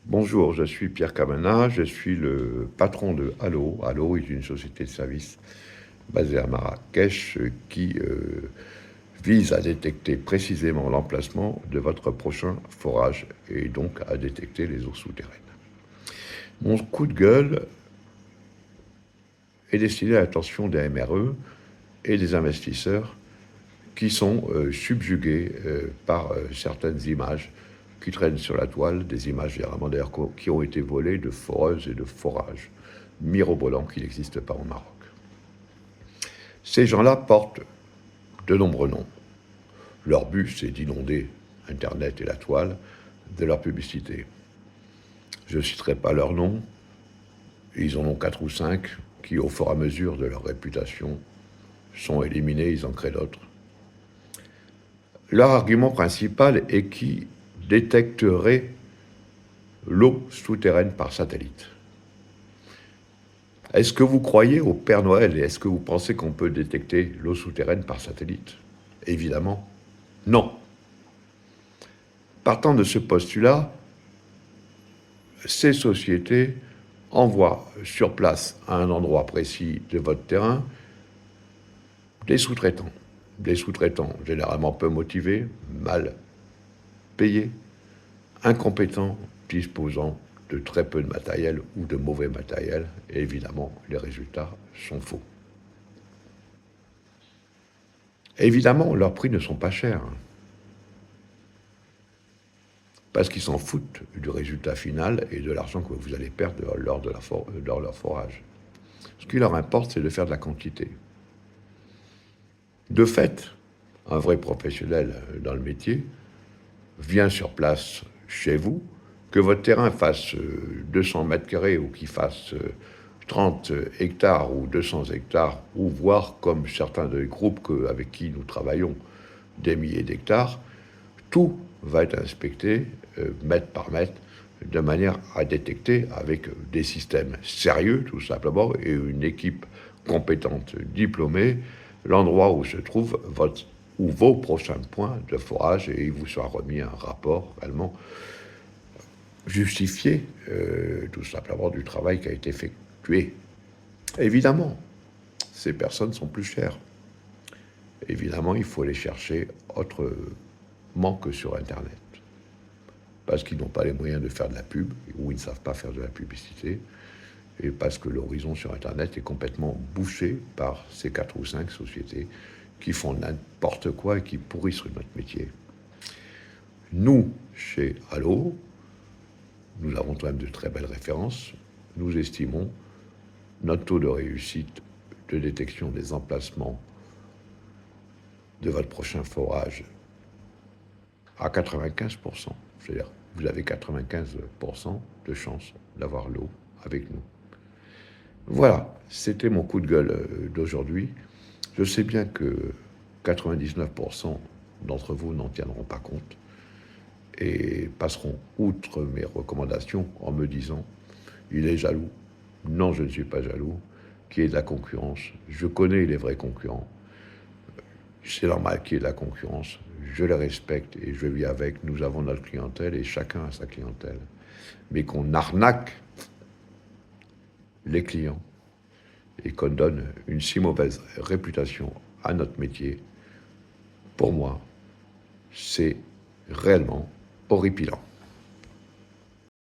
Bonjour, je suis Pierre Camana, je suis le patron de Allo. Allo est une société de services basée à Marrakech qui vise à détecter précisément l'emplacement de votre prochain forage et donc à détecter les eaux souterraines. Mon coup de gueule est destiné à l'attention des MRE et des investisseurs qui sont subjugués par certaines images qui traînent sur la toile, des images généralement d'ailleurs qui ont été volées de foreuses et de forages mirobolants qui n'existent pas au Maroc. Ces gens-là portent de nombreux noms. Leur but, c'est d'inonder Internet et la toile de leur publicité. Je ne citerai pas leurs noms, ils en ont 4 ou 5 qui, au fur et à mesure de leur réputation, sont éliminés, ils en créent d'autres. Leur argument principal est qu'ils détecteraient l'eau souterraine par satellite. Est-ce que vous croyez au Père Noël et est-ce que vous pensez qu'on peut détecter l'eau souterraine par satellite? Évidemment, non. Partant de ce postulat, ces sociétés envoient sur place, à un endroit précis de votre terrain, des sous-traitants. Des sous-traitants généralement peu motivés, mal payés, incompétents, disposant de très peu de matériel ou de mauvais matériel, et évidemment, les résultats sont faux. Évidemment, leurs prix ne sont pas chers, parce qu'ils s'en foutent du résultat final et de l'argent que vous allez perdre lors de leur forage. Ce qui leur importe, c'est de faire de la quantité. De fait, un vrai professionnel dans le métier vient sur place chez vous, que votre terrain fasse 200 mètres carrés ou qu'il fasse 30 hectares ou 200 hectares, ou voire comme certains des groupes avec qui nous travaillons, des milliers d'hectares, tout va être inspecté mètre par mètre de manière à détecter avec des systèmes sérieux tout simplement et une équipe compétente diplômée l'endroit où se trouve ou vos prochains points de forage et il vous sera remis un rapport réellement justifié tout simplement du travail qui a été effectué. Évidemment, ces personnes sont plus chères. Évidemment, il faut les chercher autrement que sur Internet. Parce qu'ils n'ont pas les moyens de faire de la pub, ou ils ne savent pas faire de la publicité, et parce que l'horizon sur Internet est complètement bouché par ces 4 ou 5 sociétés qui font n'importe quoi et qui pourrissent notre métier. Nous, chez Allo, nous avons quand même de très belles références. Nous estimons notre taux de réussite de détection des emplacements de votre prochain forage à 95%. C'est-à-dire, vous avez 95% de chance d'avoir l'eau avec nous. Voilà, c'était mon coup de gueule d'aujourd'hui. Je sais bien que 99% d'entre vous n'en tiendront pas compte et passeront outre mes recommandations en me disant « il est jaloux ». Non, je ne suis pas jaloux, qu'il y ait de la concurrence. Je connais les vrais concurrents. C'est normal qu'il y ait de la concurrence. Je les respecte et je vis avec. Nous avons notre clientèle et chacun a sa clientèle. Mais qu'on arnaque les clients et qu'on donne une si mauvaise réputation à notre métier, pour moi, c'est réellement horripilant.